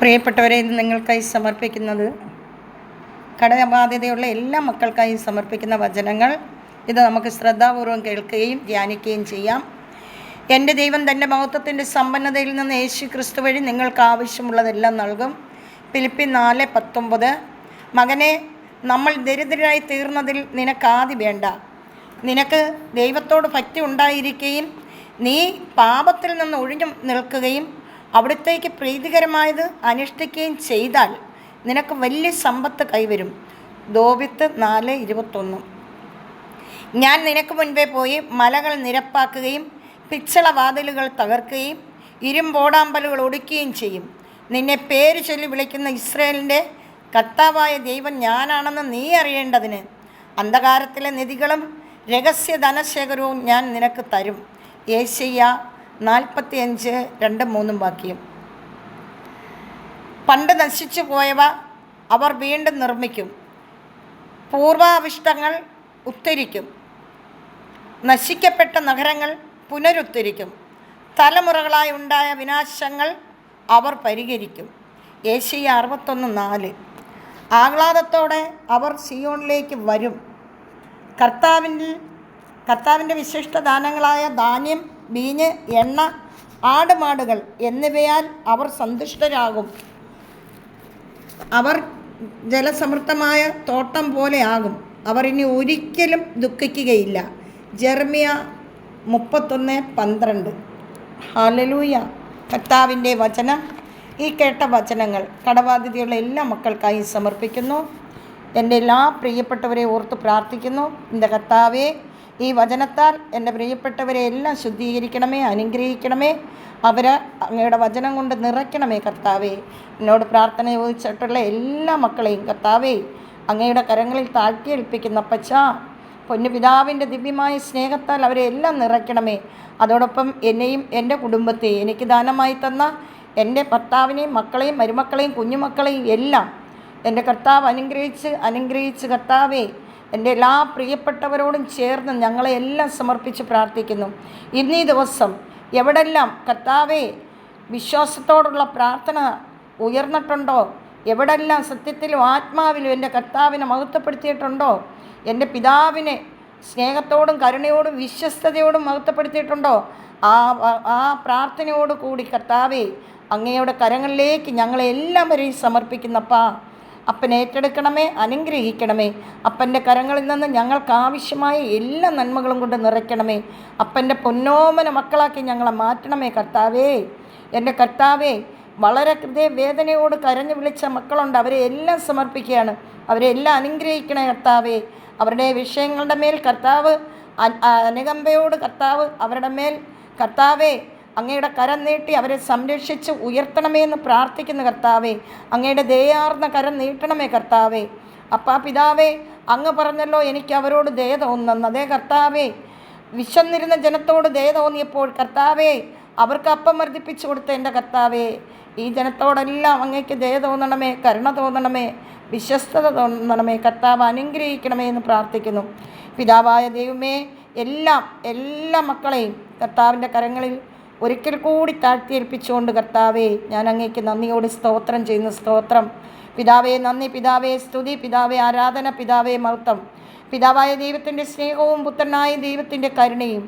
പ്രിയപ്പെട്ടവരെ, ഇന്ന് നിങ്ങൾക്കായി സമർപ്പിക്കുന്നത് കടബാധ്യതയുള്ള എല്ലാ മക്കൾക്കായി സമർപ്പിക്കുന്ന വചനങ്ങൾ. ഇത് നമുക്ക് ശ്രദ്ധാപൂർവം കേൾക്കുകയും ധ്യാനിക്കുകയും ചെയ്യാം. എൻ്റെ ദൈവം തൻ്റെ മഹത്വത്തിൻ്റെ സമ്പന്നതയിൽ നിന്ന് യേശു ക്രിസ്തു വഴി നിങ്ങൾക്ക് ആവശ്യമുള്ളതെല്ലാം നൽകും. ഫിലിപ്പിയർ 4:19. മകനെ, നമ്മൾ ദരിദ്രരായി തീർന്നതിൽ നിനക്കാദി വേണ്ട. നിനക്ക് ദൈവത്തോട് ഭക്തി ഉണ്ടായിരിക്കുകയും നീ പാപത്തിൽ നിന്ന് ഒഴിഞ്ഞു നിൽക്കുകയും അവിടുത്തേക്ക് പ്രീതികരമായത് അനുഷ്ഠിക്കുകയും ചെയ്താൽ നിനക്ക് വലിയ സമ്പത്ത് കൈവരും. ദോബിത്ത് 4:21. ഞാൻ നിനക്ക് മുൻപേ പോയി മലകൾ നിരപ്പാക്കുകയും പിച്ചള വാതിലുകൾ തകർക്കുകയും ഇരുമ്പോടാമ്പലുകൾ ഒടിക്കുകയും ചെയ്യും. നിന്നെ പേര് ചൊല്ലി വിളിക്കുന്ന ഇസ്രായേലിൻ്റെ കർത്താവായ ദൈവം ഞാനാണെന്ന് നീ അറിയേണ്ടതിന് അന്ധകാരത്തിലെ നിധികളും രഹസ്യ ധനശേഖരവും ഞാൻ നിനക്ക് തരും. യെശയ്യാ 45:2-3 വാക്യം. പണ്ട് നശിച്ചു പോയവ അവർ വീണ്ടും നിർമ്മിക്കും, പൂർവാവിഷ്ടങ്ങൾ ഉദ്ധരിക്കും, നശിക്കപ്പെട്ട നഗരങ്ങൾ പുനരുദ്ധരിക്കും, തലമുറകളായി ഉണ്ടായ വിനാശങ്ങൾ അവർ പരിഹരിക്കും. യെശയ്യാ 61:4. ആഹ്ലാദത്തോടെ അവർ സിയോണിലേക്ക് വരും. കർത്താവിൻ്റെ വിശിഷ്ടദാനങ്ങളായ ധാന്യം, വീഞ്ഞ്, എണ്ണ, ആടുമാടുകൾ എന്നിവയാൽ അവർ സന്തുഷ്ടരാകും. അവർ ജലസമൃദ്ധമായ തോട്ടം പോലെ ആകും. അവർ ഇനി ഒരിക്കലും ദുഃഖിക്കുകയില്ല. ജെറമ്യാ 31:12. ഹല്ലേലൂയ. കർത്താവിൻ്റെ വചനം. ഈ കേട്ട വചനങ്ങൾ കടബാധ്യതയുള്ള എല്ലാ മക്കൾക്കായി സമർപ്പിക്കുന്നു. എൻ്റെ എല്ലാ പ്രിയപ്പെട്ടവരെ ഓർത്ത് പ്രാർത്ഥിക്കുന്നു. എൻ്റെ കർത്താവേ, ഈ വചനത്താൽ എൻ്റെ പ്രിയപ്പെട്ടവരെ എല്ലാം ശുദ്ധീകരിക്കണമേ, അനുഗ്രഹിക്കണമേ. അവരെ അങ്ങയുടെ വചനം കൊണ്ട് നിറയ്ക്കണമേ കർത്താവേ. എന്നോട് പ്രാർത്ഥന ചോദിച്ചിട്ടുള്ള എല്ലാ മക്കളെയും കർത്താവേ അങ്ങയുടെ കരങ്ങളിൽ താഴ്ത്തിയേൽപ്പിക്കുന്ന പച്ചാ പൊന്നു പിതാവിൻ്റെ ദിവ്യമായ സ്നേഹത്താൽ അവരെ എല്ലാം നിറയ്ക്കണമേ. അതോടൊപ്പം എന്നെയും എൻ്റെ കുടുംബത്തെ എനിക്ക് ദാനമായി തന്ന എൻ്റെ ഭർത്താവിനെയും മക്കളെയും മരുമക്കളെയും കുഞ്ഞുമക്കളെയും എല്ലാം എൻ്റെ കർത്താവ് അനുഗ്രഹിച്ച് കർത്താവേ എൻ്റെ എല്ലാ പ്രിയപ്പെട്ടവരോടും ചേർന്ന് ഞങ്ങളെ എല്ലാം സമർപ്പിച്ച് പ്രാർത്ഥിക്കുന്നു. ഇന്നീ ദിവസം എവിടെല്ലാം കർത്താവേ വിശ്വാസത്തോടുള്ള പ്രാർത്ഥന ഉയർന്നിട്ടുണ്ടോ, എവിടെല്ലാം സത്യത്തിലും ആത്മാവിലും എൻ്റെ കർത്താവിനെ മഹത്വപ്പെടുത്തിയിട്ടുണ്ടോ, എൻ്റെ പിതാവിനെ സ്നേഹത്തോടും കരുണയോടും വിശ്വസ്തയോടും മഹത്വപ്പെടുത്തിയിട്ടുണ്ടോ, ആ പ്രാർത്ഥനയോട് കൂടി കർത്താവേ അങ്ങയുടെ കരങ്ങളിലേക്ക് ഞങ്ങളെല്ലാവരെയും സമർപ്പിക്കുന്നപ്പാ. അപ്പൻ ഏറ്റെടുക്കണമേ, അനുഗ്രഹിക്കണമേ. അപ്പൻ്റെ കരങ്ങളിൽ നിന്ന് ഞങ്ങൾക്ക് ആവശ്യമായ എല്ലാ നന്മകളും കൊണ്ട് നിറയ്ക്കണമേ. അപ്പൻ്റെ പൊന്നോമന മക്കളാക്കി ഞങ്ങളെ മാറ്റണമേ കർത്താവേ. എൻ്റെ കർത്താവേ, വളരെ ഹൃദയവേദനയോട് കരഞ്ഞു വിളിച്ച മക്കളുണ്ട്. അവരെ എല്ലാം സമർപ്പിക്കുകയാണ്. അവരെ എല്ലാം അനുഗ്രഹിക്കണേ കർത്താവേ. അവരുടെ വിഷയങ്ങളുടെ മേൽ കർത്താവ് അനുകമ്പയോട് കർത്താവ് അവരുടെ മേൽ കർത്താവേ അങ്ങയുടെ കരം നീട്ടി അവരെ സംരക്ഷിച്ച് ഉയർത്തണമേ എന്ന് പ്രാർത്ഥിക്കുന്ന കർത്താവേ. അങ്ങയുടെ ദയാർന്ന കരം നീട്ടണമേ കർത്താവേ. അപ്പാ പിതാവേ, അങ്ങ് പറഞ്ഞല്ലോ എനിക്ക് അവരോട് ദയ തോന്നുന്നു. അതേ കർത്താവേ, വിശന്നിരുന്ന ജനത്തോട് ദയ തോന്നിയപ്പോൾ കർത്താവേ അവർക്ക് അപ്പം വർദ്ധിപ്പിച്ചു കൊടുത്ത എൻ്റെ കർത്താവേ, ഈ ജനത്തോടെല്ലാം അങ്ങേക്ക് ദയ തോന്നണമേ, കരുണ തോന്നണമേ, വിശ്വസ്തത തോന്നണമേ. കർത്താവ് അനുഗ്രഹിക്കണമേ എന്ന് പ്രാർത്ഥിക്കുന്നു. പിതാവായ ദൈവമേ, എല്ലാ മക്കളെയും കർത്താവിൻ്റെ കരങ്ങളിൽ ഒരിക്കൽ കൂടി താഴ്ത്തിയേൽപ്പിച്ചുകൊണ്ട് കർത്താവേ ഞാൻ അങ്ങേക്ക് നന്ദിയോട് സ്തോത്രം ചെയ്യുന്നു. സ്തോത്രം പിതാവേ, നന്ദി പിതാവേ, സ്തുതി പിതാവേ, ആരാധന പിതാവേ, മഹത്വം. പിതാവായ ദൈവത്തിൻ്റെ സ്നേഹവും പുത്രനായ ദൈവത്തിൻ്റെ കരുണയും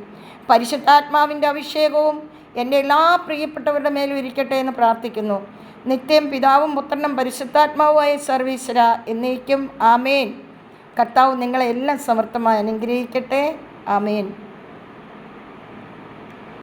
പരിശുദ്ധാത്മാവിൻ്റെ അഭിഷേകവും എൻ്റെ എല്ലാ പ്രിയപ്പെട്ടവരുടെ മേലും ഇരിക്കട്ടെ എന്ന് പ്രാർത്ഥിക്കുന്നു. നിത്യം പിതാവും പുത്രനും പരിശുദ്ധാത്മാവുമായ സർവീശ്വര എന്നേക്കും ആമേൻ. കർത്താവ് നിങ്ങളെല്ലാം സമർത്ഥമായി അനുഗ്രഹിക്കട്ടെ. ആമേൻ.